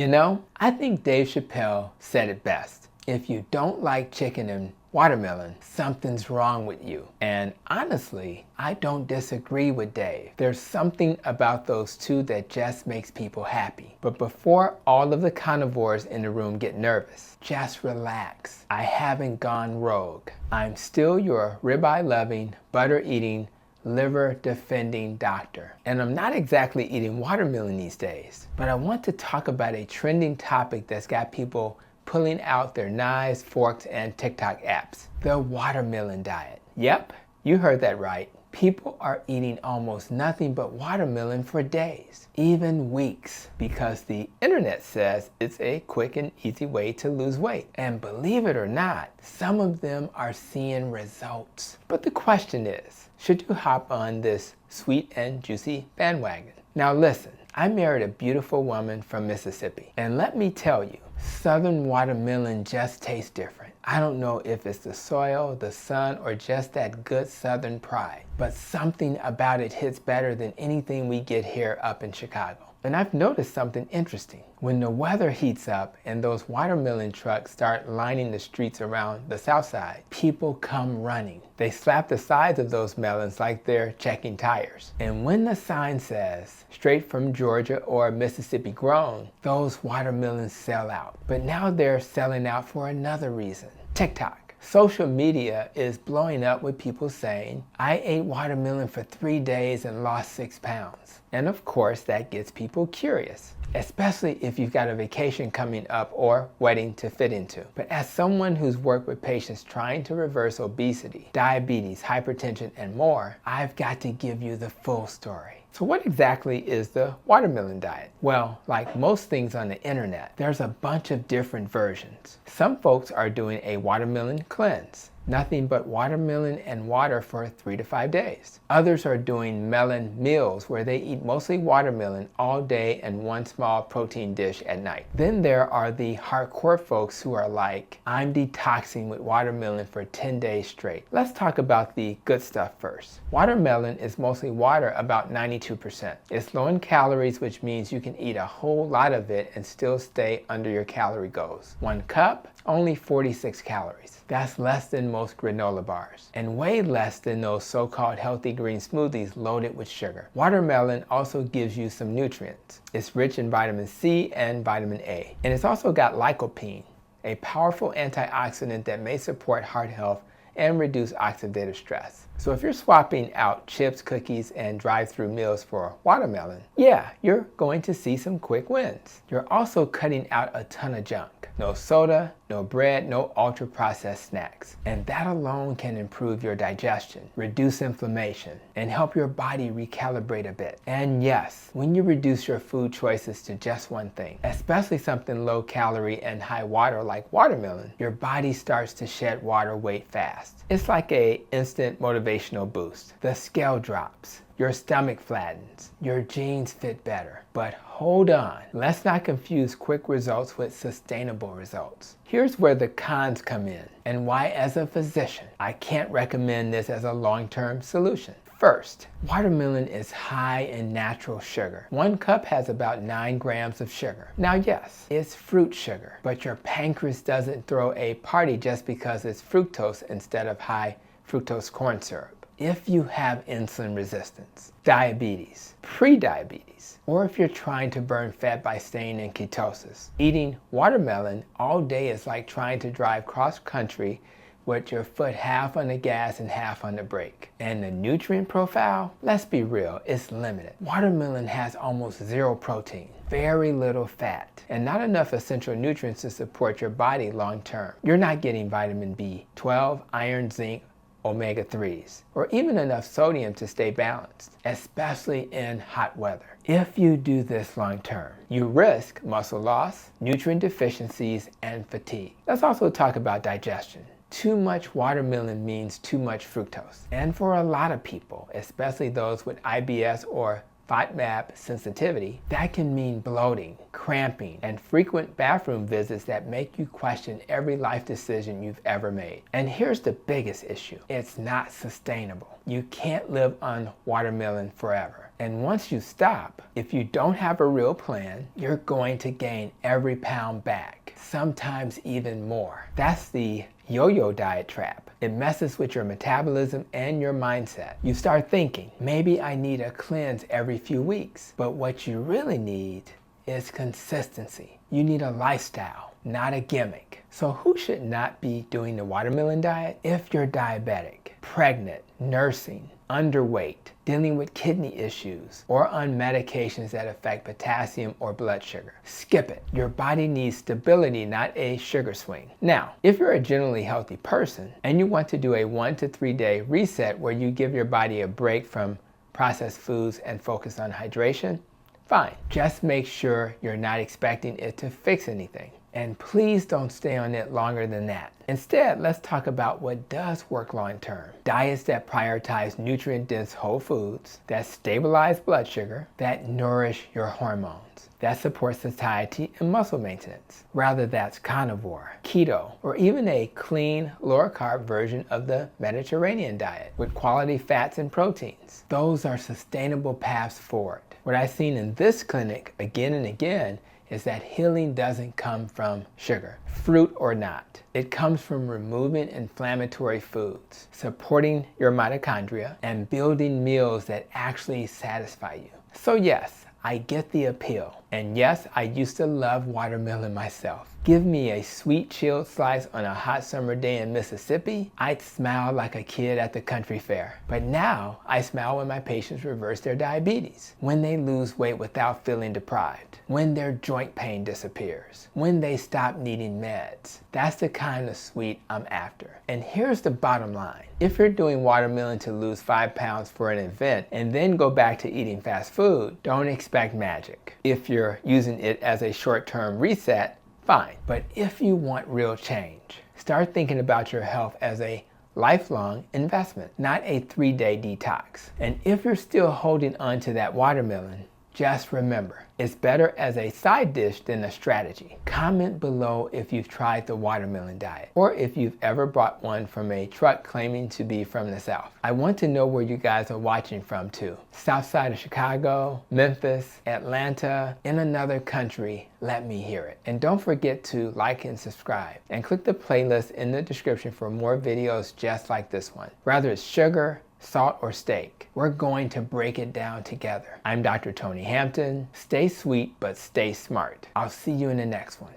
You know, I think Dave Chappelle said it best. If you don't like chicken and watermelon, something's wrong with you. And honestly, I don't disagree with Dave. There's something about those two that just makes people happy. But before all of the carnivores in the room get nervous, just relax. I haven't gone rogue. I'm still your ribeye loving, butter eating, liver defending doctor. And I'm not exactly eating watermelon these days, but I want to talk about a trending topic that's got people pulling out their knives, forks, and TikTok apps. The watermelon diet. Yep, you heard that right. People are eating almost nothing but watermelon for days, even weeks, because the internet says it's a quick and easy way to lose weight. And believe it or not, some of them are seeing results. But the question is, should you hop on this sweet and juicy bandwagon? Now listen, I married a beautiful woman from Mississippi, and let me tell you, Southern watermelon just tastes different. I don't know if it's the soil, the sun, or just that good Southern pride, but something about it hits better than anything we get here up in Chicago. And I've noticed something interesting. When the weather heats up and those watermelon trucks start lining the streets around the south side, people come running. They slap the sides of those melons like they're checking tires. And when the sign says, straight from Georgia or Mississippi grown, those watermelons sell out. But now they're selling out for another reason. TikTok. Social media is blowing up with people saying, I ate watermelon for 3 days and lost 6 pounds. And of course, that gets people curious, especially if you've got a vacation coming up or wedding to fit into. But as someone who's worked with patients trying to reverse obesity, diabetes, hypertension, and more, I've got to give you the full story. So what exactly is the watermelon diet? Well, like most things on the internet, there's a bunch of different versions. Some folks are doing a watermelon cleanse. Nothing but watermelon and water for 3 to 5 days. Others are doing melon meals where they eat mostly watermelon all day and one small protein dish at night. Then there are the hardcore folks who are like, I'm detoxing with watermelon for 10 days straight. Let's talk about the good stuff first. Watermelon is mostly water, about 92%. It's low in calories, which means you can eat a whole lot of it and still stay under your calorie goals. 1 cup, only 46 calories. That's less than most granola bars, and way less than those so-called healthy green smoothies loaded with sugar. Watermelon also gives you some nutrients. It's rich in vitamin C and vitamin A, and it's also got lycopene, a powerful antioxidant that may support heart health and reduce oxidative stress. So if you're swapping out chips, cookies, and drive-through meals for watermelon, yeah, you're going to see some quick wins. You're also cutting out a ton of junk. No soda, no bread, no ultra-processed snacks. And that alone can improve your digestion, reduce inflammation, and help your body recalibrate a bit. And yes, when you reduce your food choices to just one thing, especially something low calorie and high water like watermelon, your body starts to shed water weight fast. It's like an instant motivational boost. The scale drops. Your stomach flattens, your jeans fit better. But hold on, let's not confuse quick results with sustainable results. Here's where the cons come in and why as a physician, I can't recommend this as a long-term solution. First, watermelon is high in natural sugar. 1 cup has about 9 grams of sugar. Now yes, it's fruit sugar, but your pancreas doesn't throw a party just because it's fructose instead of high fructose corn syrup. If you have insulin resistance, diabetes, pre-diabetes, or if you're trying to burn fat by staying in ketosis, eating watermelon all day is like trying to drive cross-country with your foot half on the gas and half on the brake. And the nutrient profile, let's be real, it's limited. Watermelon has almost 0 protein, very little fat, and not enough essential nutrients to support your body long term. You're not getting vitamin B12, iron, zinc, omega-3s, or even enough sodium to stay balanced, especially in hot weather. If you do this long term, you risk muscle loss, nutrient deficiencies, and fatigue. Let's also talk about digestion. Too much watermelon means too much fructose. And for a lot of people, especially those with IBS or FODMAP sensitivity, that can mean bloating, cramping, and frequent bathroom visits that make you question every life decision you've ever made. And here's the biggest issue. It's not sustainable. You can't live on watermelon forever. And once you stop, if you don't have a real plan, you're going to gain every pound back, sometimes even more. That's the yo-yo diet trap. It messes with your metabolism and your mindset. You start thinking, maybe I need a cleanse every few weeks. But what you really need is consistency. You need a lifestyle, not a gimmick. So who should not be doing the watermelon diet? If you're diabetic, pregnant, nursing, underweight, dealing with kidney issues, or on medications that affect potassium or blood sugar. Skip it. Your body needs stability, not a sugar swing. Now, if you're a generally healthy person and you want to do a 1 to 3 day reset where you give your body a break from processed foods and focus on hydration, fine. Just make sure you're not expecting it to fix anything. And please don't stay on it longer than that. Instead, let's talk about what does work long term. Diets that prioritize nutrient-dense whole foods, that stabilize blood sugar, that nourish your hormones, that support satiety and muscle maintenance. Rather that's carnivore, keto, or even a clean, lower-carb version of the Mediterranean diet with quality fats and proteins. Those are sustainable paths forward. What I've seen in this clinic again and again is that healing doesn't come from sugar, fruit or not. It comes from removing inflammatory foods, supporting your mitochondria, and building meals that actually satisfy you. So yes, I get the appeal. And yes, I used to love watermelon myself. Give me a sweet chilled slice on a hot summer day in Mississippi, I'd smile like a kid at the country fair. But now, I smile when my patients reverse their diabetes, when they lose weight without feeling deprived, when their joint pain disappears, when they stop needing meds. That's the kind of sweet I'm after. And here's the bottom line. If you're doing watermelon to lose 5 pounds for an event and then go back to eating fast food, don't expect magic. If you're using it as a short-term reset, fine. But if you want real change, start thinking about your health as a lifelong investment, not a 3-day detox. And if you're still holding on to that watermelon, just remember, it's better as a side dish than a strategy. Comment below if you've tried the watermelon diet, or if you've ever bought one from a truck claiming to be from the South. I want to know where you guys are watching from too. South side of Chicago, Memphis, Atlanta, in another country, let me hear it. And don't forget to like and subscribe, and click the playlist in the description for more videos just like this one. Whether it's sugar, salt, or steak, we're going to break it down together. I'm Dr. Tony Hampton. Stay sweet, but stay smart. I'll see you in the next one.